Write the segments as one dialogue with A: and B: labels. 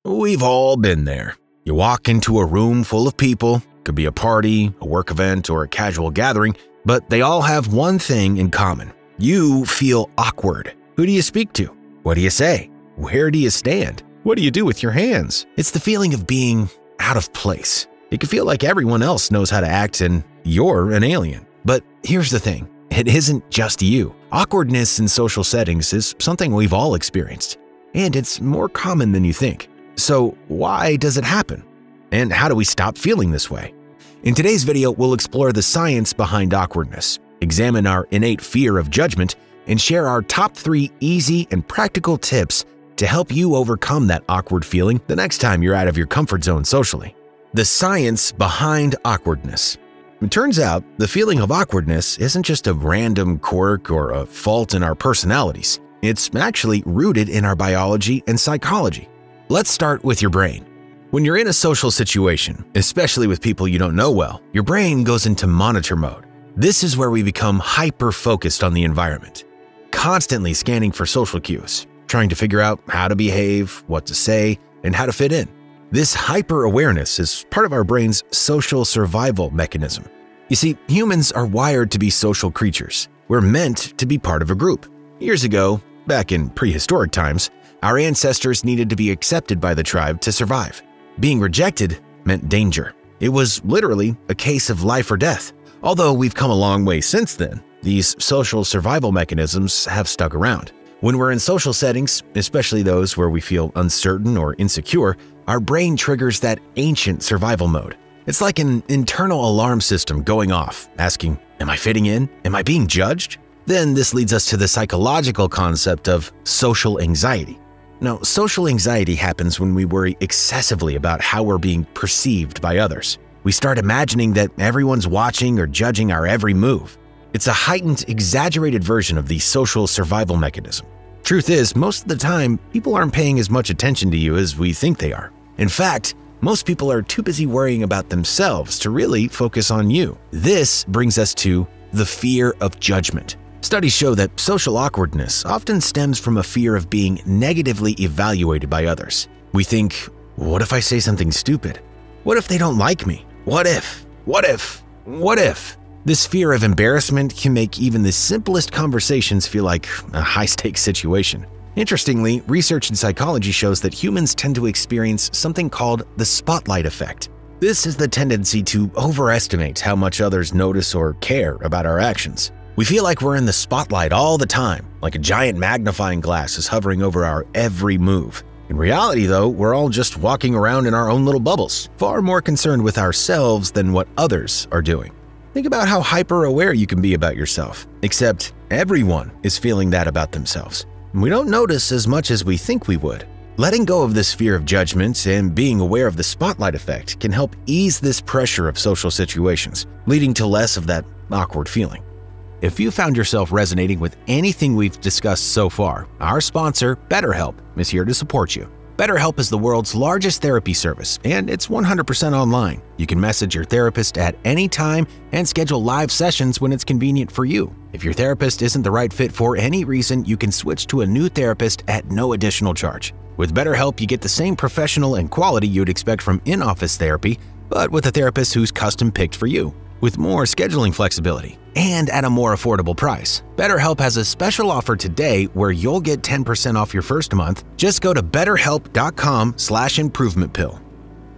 A: We've all been there. You walk into a room full of people, could be a party, a work event, or a casual gathering, but they all have one thing in common. You feel awkward. Who do you speak to? What do you say? Where do you stand? What do you do with your hands? It's the feeling of being out of place. It can feel like everyone else knows how to act and you're an alien. But here's the thing. It isn't just you. Awkwardness in social settings is something we've all experienced, and it's more common than you think. So why does it happen? And how do we stop feeling this way? In today's video, we'll explore the science behind awkwardness, examine our innate fear of judgment, and share our top 3 easy and practical tips to help you overcome that awkward feeling the next time you're out of your comfort zone socially. The science behind awkwardness. It turns out the feeling of awkwardness isn't just a random quirk or a fault in our personalities. It's actually rooted in our biology and psychology. Let's start with your brain. When you're in a social situation, especially with people you don't know well, your brain goes into monitor mode. This is where we become hyper-focused on the environment, constantly scanning for social cues, trying to figure out how to behave, what to say, and how to fit in. This hyper-awareness is part of our brain's social survival mechanism. You see, humans are wired to be social creatures. We're meant to be part of a group. Years ago, back in prehistoric times, our ancestors needed to be accepted by the tribe to survive. Being rejected meant danger. It was literally a case of life or death. Although we've come a long way since then, these social survival mechanisms have stuck around. When we're in social settings, especially those where we feel uncertain or insecure, our brain triggers that ancient survival mode. It's like an internal alarm system going off, asking, am I fitting in? Am I being judged? Then this leads us to the psychological concept of social anxiety. Now, social anxiety happens when we worry excessively about how we're being perceived by others. We start imagining that everyone's watching or judging our every move. It's a heightened, exaggerated version of the social survival mechanism. Truth is, most of the time, people aren't paying as much attention to you as we think they are. In fact, most people are too busy worrying about themselves to really focus on you. This brings us to the fear of judgment. Studies show that social awkwardness often stems from a fear of being negatively evaluated by others. We think, what if I say something stupid? What if they don't like me? What if? What if? What if? This fear of embarrassment can make even the simplest conversations feel like a high-stakes situation. Interestingly, research in psychology shows that humans tend to experience something called the spotlight effect. This is the tendency to overestimate how much others notice or care about our actions. We feel like we're in the spotlight all the time, like a giant magnifying glass is hovering over our every move. In reality, though, we're all just walking around in our own little bubbles, far more concerned with ourselves than what others are doing. Think about how hyper-aware you can be about yourself, except everyone is feeling that about themselves. We don't notice as much as we think we would. Letting go of this fear of judgment and being aware of the spotlight effect can help ease this pressure of social situations, leading to less of that awkward feeling. If you found yourself resonating with anything we've discussed so far, our sponsor, BetterHelp, is here to support you. BetterHelp is the world's largest therapy service, and it's 100% online. You can message your therapist at any time and schedule live sessions when it's convenient for you. If your therapist isn't the right fit for any reason, you can switch to a new therapist at no additional charge. With BetterHelp, you get the same professional and quality you'd expect from in-office therapy, but with a therapist who's custom-picked for you, with more scheduling flexibility, and at a more affordable price. BetterHelp has a special offer today where you'll get 10% off your first month. Just go to betterhelp.com/improvementpill.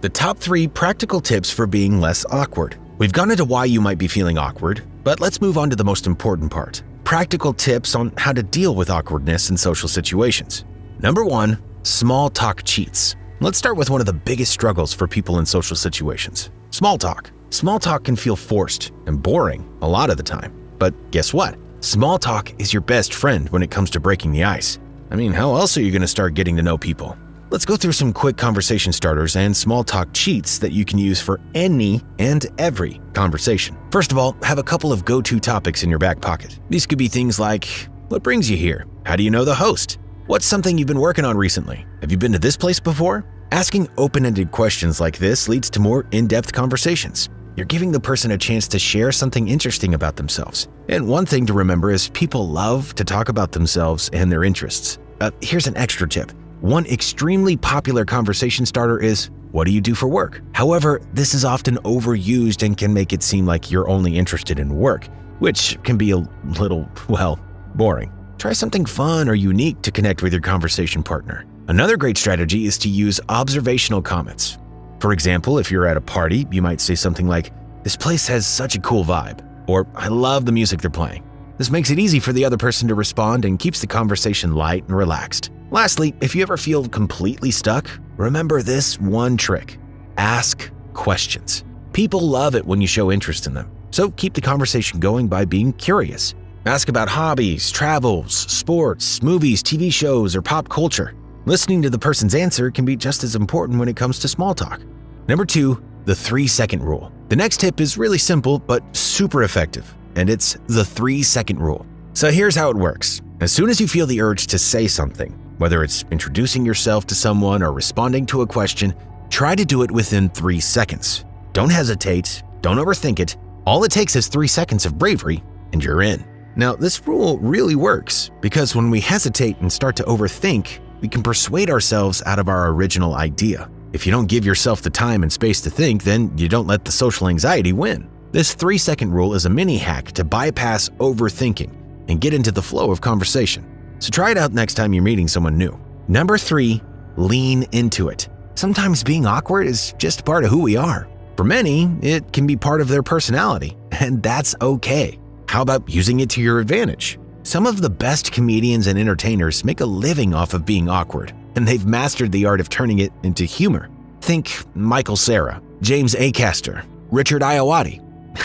A: The top 3 practical tips for being less awkward. We've gone into why you might be feeling awkward, but let's move on to the most important part. Practical tips on how to deal with awkwardness in social situations. Number 1, small talk cheats. Let's start with one of the biggest struggles for people in social situations: small talk. Small talk can feel forced and boring a lot of the time. But guess what? Small talk is your best friend when it comes to breaking the ice. I mean, how else are you going to start getting to know people? Let's go through some quick conversation starters and small talk cheats that you can use for any and every conversation. First of all, have a couple of go-to topics in your back pocket. These could be things like, what brings you here? How do you know the host? What's something you've been working on recently? Have you been to this place before? Asking open-ended questions like this leads to more in-depth conversations. You're giving the person a chance to share something interesting about themselves. And one thing to remember is people love to talk about themselves and their interests. Here's an extra tip. One extremely popular conversation starter is, "What do you do for work?" However, this is often overused and can make it seem like you're only interested in work, which can be a little, well, boring. Try something fun or unique to connect with your conversation partner. Another great strategy is to use observational comments. For example, if you're at a party, you might say something like, "This place has such a cool vibe," or "I love the music they're playing." This makes it easy for the other person to respond and keeps the conversation light and relaxed. Lastly, if you ever feel completely stuck, remember this one trick: ask questions. People love it when you show interest in them, so keep the conversation going by being curious. Ask about hobbies, travels, sports, movies, TV shows, or pop culture. Listening to the person's answer can be just as important when it comes to small talk. Number 2, the 3-second rule. The next tip is really simple but super effective, and it's the 3-second rule. So here's how it works. As soon as you feel the urge to say something, whether it's introducing yourself to someone or responding to a question, try to do it within 3 seconds. Don't hesitate, don't overthink it. All it takes is 3 seconds of bravery, and you're in. Now, this rule really works because when we hesitate and start to overthink, we can persuade ourselves out of our original idea. If you don't give yourself the time and space to think, then you don't let the social anxiety win. This 3-second rule is a mini hack to bypass overthinking and get into the flow of conversation. So try it out next time you're meeting someone new. Number 3, lean into it. Sometimes being awkward is just part of who we are. For many, it can be part of their personality, and that's okay. How about using it to your advantage? Some of the best comedians and entertainers make a living off of being awkward, and they've mastered the art of turning it into humor. Think Michael Cera, James Acaster, Richard Ayoade,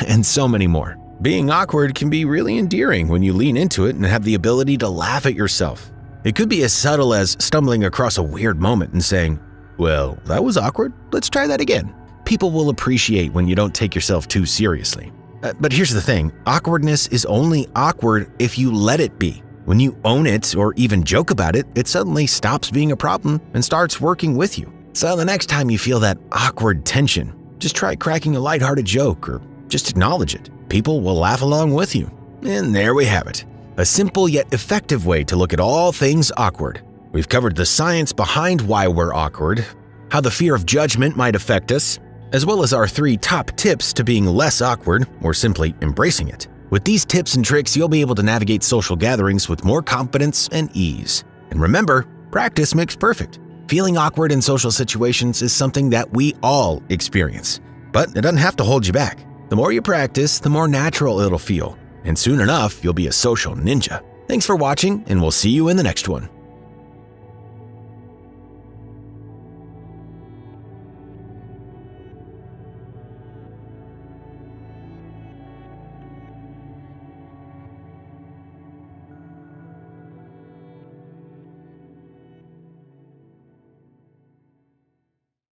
A: and so many more. Being awkward can be really endearing when you lean into it and have the ability to laugh at yourself. It could be as subtle as stumbling across a weird moment and saying, "Well, that was awkward, let's try that again." People will appreciate when you don't take yourself too seriously. But here's the thing, awkwardness is only awkward if you let it be. When you own it or even joke about it, it suddenly stops being a problem and starts working with you. So the next time you feel that awkward tension, just try cracking a lighthearted joke or just acknowledge it. People will laugh along with you. And there we have it. A simple yet effective way to look at all things awkward. We've covered the science behind why we're awkward, how the fear of judgment might affect us, as well as our 3 top tips to being less awkward or simply embracing it. With these tips and tricks, you'll be able to navigate social gatherings with more confidence and ease. And remember, practice makes perfect. Feeling awkward in social situations is something that we all experience, but it doesn't have to hold you back. The more you practice, the more natural it'll feel, and soon enough, you'll be a social ninja. Thanks for watching, and we'll see you in the next one.